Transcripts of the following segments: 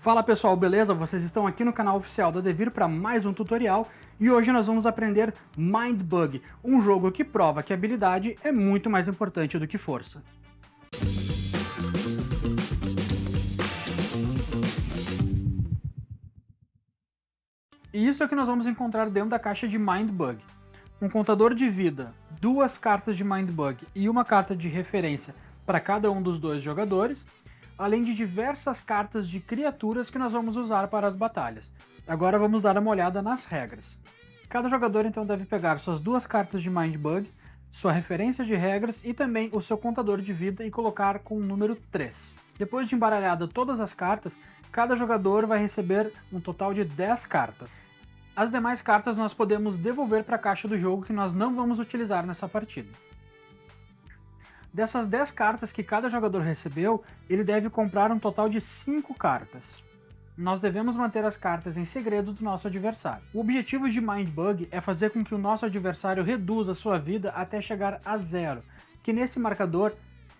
Fala pessoal, beleza? Vocês estão aqui no canal oficial da Devir para mais um tutorial e hoje nós vamos aprender Mind Bug, um jogo que prova que habilidade é muito mais importante do que força. E isso é o que nós vamos encontrar dentro da caixa de Mind Bug. Um contador de vida, duas cartas de Mind Bug e uma carta de referência para cada um dos dois jogadores, além de diversas cartas de criaturas que nós vamos usar para as batalhas. Agora vamos dar uma olhada nas regras. Cada jogador então deve pegar suas duas cartas de Mind Bug, sua referência de regras e também o seu contador de vida e colocar com o número 3. Depois de embaralhada todas as cartas, cada jogador vai receber um total de 10 cartas. As demais cartas nós podemos devolver para a caixa do jogo que nós não vamos utilizar nessa partida. Dessas 10 cartas que cada jogador recebeu, ele deve comprar um total de 5 cartas. Nós devemos manter as cartas em segredo do nosso adversário. O objetivo de Mind Bug é fazer com que o nosso adversário reduza sua vida até chegar a 0, que nesse marcador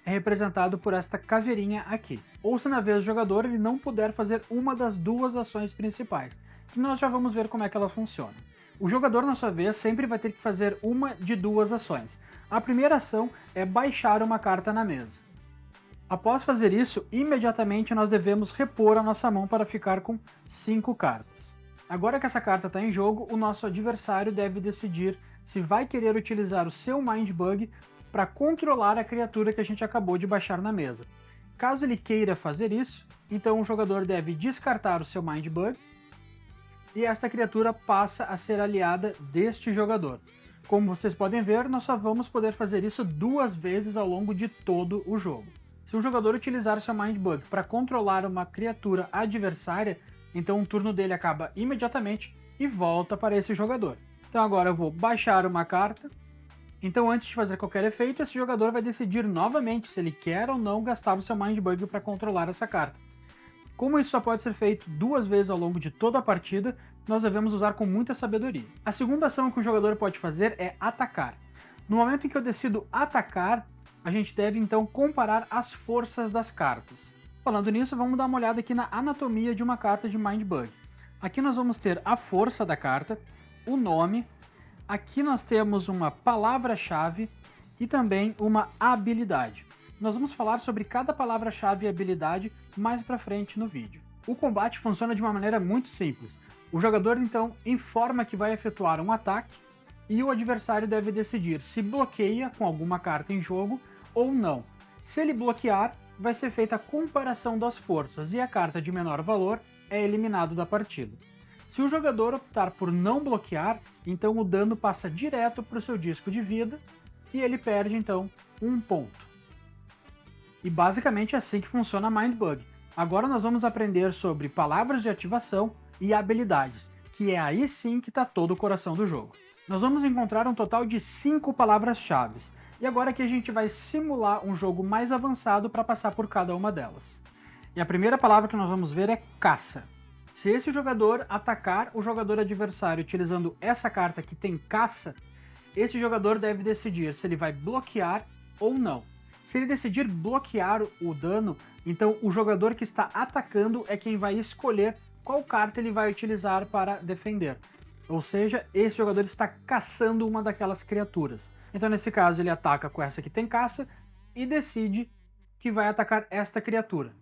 é representado por esta caveirinha aqui. Ou se na vez do jogador ele não puder fazer uma das duas ações principais, que nós já vamos ver como é que ela funciona. O jogador, na sua vez, sempre vai ter que fazer uma de duas ações. A primeira ação é baixar uma carta na mesa. Após fazer isso, imediatamente nós devemos repor a nossa mão para ficar com 5 cartas. Agora que essa carta está em jogo, o nosso adversário deve decidir se vai querer utilizar o seu Mind Bug para controlar a criatura que a gente acabou de baixar na mesa. Caso ele queira fazer isso, então o jogador deve descartar o seu Mind Bug e esta criatura passa a ser aliada deste jogador. Como vocês podem ver, nós só vamos poder fazer isso 2 vezes ao longo de todo o jogo. Se o jogador utilizar seu Mind Bug para controlar uma criatura adversária, então o turno dele acaba imediatamente e volta para esse jogador. Então agora eu vou baixar uma carta. Então antes de fazer qualquer efeito, esse jogador vai decidir novamente se ele quer ou não gastar o seu Mind Bug para controlar essa carta. Como isso só pode ser feito 2 vezes ao longo de toda a partida, nós devemos usar com muita sabedoria. A segunda ação que o jogador pode fazer é atacar. No momento em que eu decido atacar, a gente deve então comparar as forças das cartas. Falando nisso, vamos dar uma olhada aqui na anatomia de uma carta de Mind Bug. Aqui nós vamos ter a força da carta, o nome, aqui nós temos uma palavra-chave e também uma habilidade. Nós vamos falar sobre cada palavra-chave e habilidade mais pra frente no vídeo. O combate funciona de uma maneira muito simples. O jogador então informa que vai efetuar um ataque e o adversário deve decidir se bloqueia com alguma carta em jogo ou não. Se ele bloquear, vai ser feita a comparação das forças e a carta de menor valor é eliminado da partida. Se o jogador optar por não bloquear, então o dano passa direto para o seu disco de vida e ele perde então 1 ponto. E basicamente é assim que funciona a Mind Bug. Agora nós vamos aprender sobre palavras de ativação e habilidades, que é aí sim que está todo o coração do jogo. Nós vamos encontrar um total de 5 palavras-chave, e agora que a gente vai simular um jogo mais avançado para passar por cada uma delas. E a primeira palavra que nós vamos ver é caça. Se esse jogador atacar o jogador adversário utilizando essa carta que tem caça, esse jogador deve decidir se ele vai bloquear ou não. Se ele decidir bloquear o dano, então o jogador que está atacando é quem vai escolher qual carta ele vai utilizar para defender. Ou seja, esse jogador está caçando uma daquelas criaturas. Então nesse caso ele ataca com essa que tem caça e decide que vai atacar esta criatura.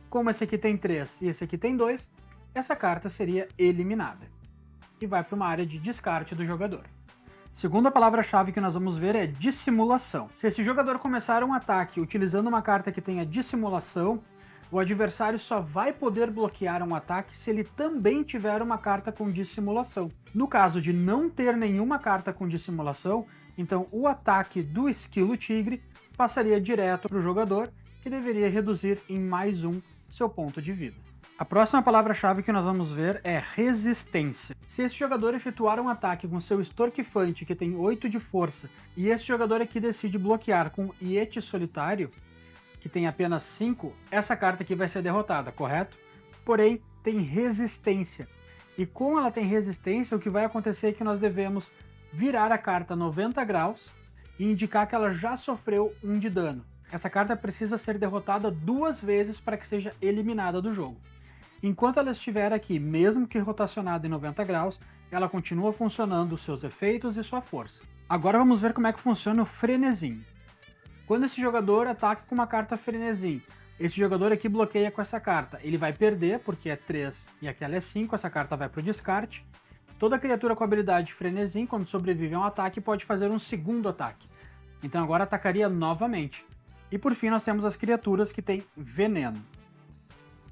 Como esse aqui tem 3 e esse aqui tem 2, essa carta seria eliminada. E vai para uma área de descarte do jogador. Segunda palavra-chave que nós vamos ver é dissimulação. Se esse jogador começar um ataque utilizando uma carta que tenha dissimulação, o adversário só vai poder bloquear um ataque se ele também tiver uma carta com dissimulação. No caso de não ter nenhuma carta com dissimulação, então o ataque do esquilo tigre passaria direto para o jogador, que deveria reduzir em mais 1 seu ponto de vida. A próxima palavra-chave que nós vamos ver é resistência. Se esse jogador efetuar um ataque com seu estorquifante, que tem 8 de força, e esse jogador aqui decide bloquear com Yeti solitário, que tem apenas 5, essa carta aqui vai ser derrotada, correto? Porém, tem resistência. E como ela tem resistência, o que vai acontecer é que nós devemos virar a carta 90 graus e indicar que ela já sofreu 1 de dano. Essa carta precisa ser derrotada 2 vezes para que seja eliminada do jogo. Enquanto ela estiver aqui, mesmo que rotacionada em 90 graus, ela continua funcionando os seus efeitos e sua força. Agora vamos ver como é que funciona o frenesim. Quando esse jogador ataca com uma carta frenesim, esse jogador aqui bloqueia com essa carta. Ele vai perder, porque é 3 e aquela é 5, essa carta vai para o descarte. Toda criatura com habilidade frenesim, quando sobrevive a um ataque, pode fazer um segundo ataque. Então agora atacaria novamente. E por fim nós temos as criaturas que têm veneno.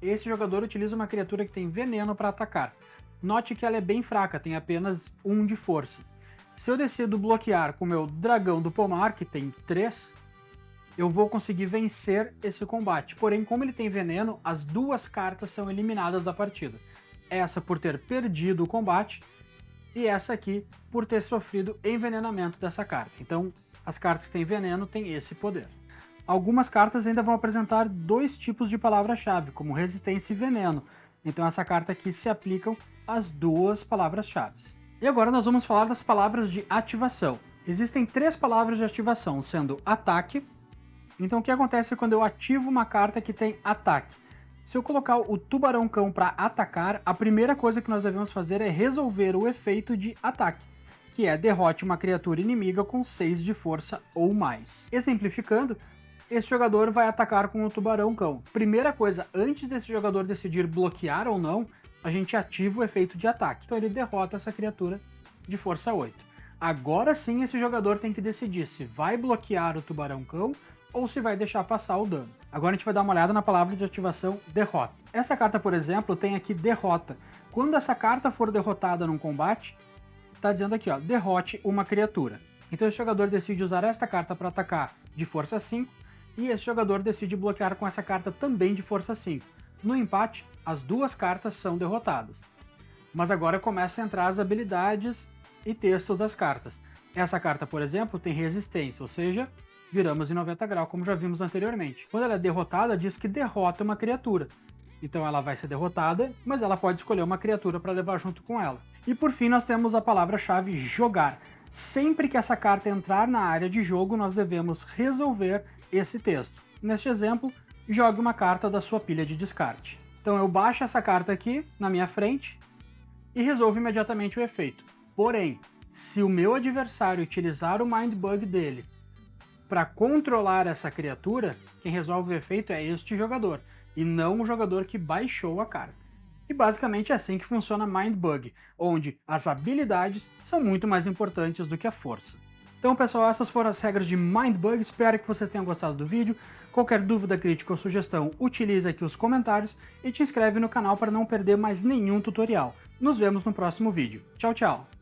Esse jogador utiliza uma criatura que tem veneno para atacar. Note que ela é bem fraca, tem apenas 1 de força. Se eu decido bloquear com o meu Dragão do Pomar, que tem 3, eu vou conseguir vencer esse combate. Porém, como ele tem veneno, as 2 cartas são eliminadas da partida. Essa por ter perdido o combate e essa aqui por ter sofrido envenenamento dessa carta. Então, as cartas que têm veneno têm esse poder. Algumas cartas ainda vão apresentar 2 tipos de palavra-chave, como resistência e veneno. Então essa carta aqui se aplicam às 2 palavras-chave. E agora nós vamos falar das palavras de ativação. Existem 3 palavras de ativação, sendo ataque. Então o que acontece quando eu ativo uma carta que tem ataque? Se eu colocar o Tubarão-Cão para atacar, a primeira coisa que nós devemos fazer é resolver o efeito de ataque, que é derrote uma criatura inimiga com 6 de força ou mais. Exemplificando, esse jogador vai atacar com o Tubarão-Cão. Primeira coisa, antes desse jogador decidir bloquear ou não, a gente ativa o efeito de ataque. Então ele derrota essa criatura de força 8. Agora sim esse jogador tem que decidir se vai bloquear o Tubarão-Cão ou se vai deixar passar o dano. Agora a gente vai dar uma olhada na palavra de ativação derrota. Essa carta, por exemplo, tem aqui derrota. Quando essa carta for derrotada num combate, tá dizendo aqui, ó, derrote uma criatura. Então esse jogador decide usar esta carta para atacar de força 5, e esse jogador decide bloquear com essa carta também de força 5. No empate, as 2 cartas são derrotadas. Mas agora começam a entrar as habilidades e textos das cartas. Essa carta, por exemplo, tem resistência, ou seja, viramos em 90 graus, como já vimos anteriormente. Quando ela é derrotada, diz que derrota uma criatura. Então ela vai ser derrotada, mas ela pode escolher uma criatura para levar junto com ela. E por fim nós temos a palavra-chave jogar. Sempre que essa carta entrar na área de jogo, nós devemos resolver esse texto. Neste exemplo, jogue uma carta da sua pilha de descarte. Então eu baixo essa carta aqui na minha frente e resolvo imediatamente o efeito. Porém, se o meu adversário utilizar o Mind Bug dele para controlar essa criatura, quem resolve o efeito é este jogador, e não o jogador que baixou a carta. E basicamente é assim que funciona Mind Bug, onde as habilidades são muito mais importantes do que a força. Então pessoal, essas foram as regras de Mind Bug, espero que vocês tenham gostado do vídeo. Qualquer dúvida, crítica ou sugestão, utilize aqui os comentários e te inscreve no canal para não perder mais nenhum tutorial. Nos vemos no próximo vídeo. Tchau, tchau!